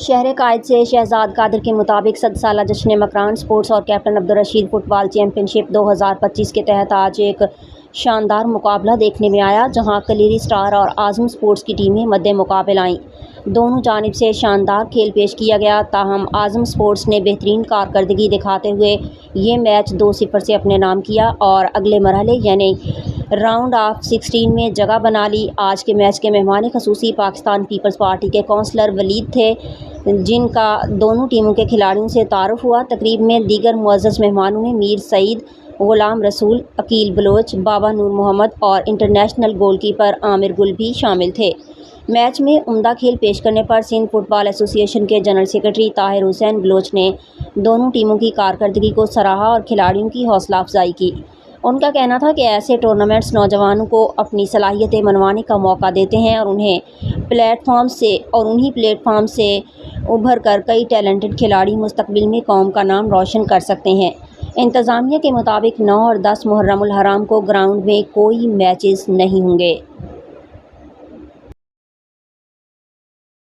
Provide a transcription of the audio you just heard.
شہر قائد سے شہزاد قادر کے مطابق 100 سالہ جشن مکران اسپورٹس اور کیپٹن عبدالرشید فٹ بال چیمپئن شپ 2025 کے تحت آج ایک شاندار مقابلہ دیکھنے میں آیا، جہاں کلیری اسٹار اور اعظم اسپورٹس کی ٹیمیں مد مقابل آئیں۔ دونوں جانب سے شاندار کھیل پیش کیا گیا، تاہم اعظم اسپورٹس نے بہترین کارکردگی دکھاتے ہوئے یہ میچ 2-0 سے اپنے نام کیا اور اگلے مرحلے یعنی راؤنڈ آف 16 میں جگہ بنا لی۔ آج کے میچ کے مہمان خصوصی پاکستان پیپلز پارٹی کے کونسلر ولید تھے، جن کا دونوں ٹیموں کے کھلاڑیوں سے تعارف ہوا۔ تقریب میں دیگر معزز مہمانوں میں میر سعید، غلام رسول، عقیل بلوچ، بابا نور محمد اور انٹرنیشنل گول کیپر عامر گل بھی شامل تھے۔ میچ میں عمدہ کھیل پیش کرنے پر سندھ فٹ بال ایسوسی ایشن کے جنرل سیکرٹری طاہر حسین بلوچ نے دونوں ٹیموں کی کارکردگی کو سراہا اور کھلاڑیوں کی حوصلہ افزائی کی۔ ان کا کہنا تھا کہ ایسے ٹورنامنٹس نوجوانوں کو اپنی صلاحیتیں منوانے کا موقع دیتے ہیں اور انہی پلیٹ فارم سے ابھر کر کئی ٹیلنٹڈ کھلاڑی مستقبل میں قوم کا نام روشن کر سکتے ہیں۔ انتظامیہ کے مطابق 9 اور 10 محرم الحرام کو گراؤنڈ میں کوئی میچز نہیں ہوں گے۔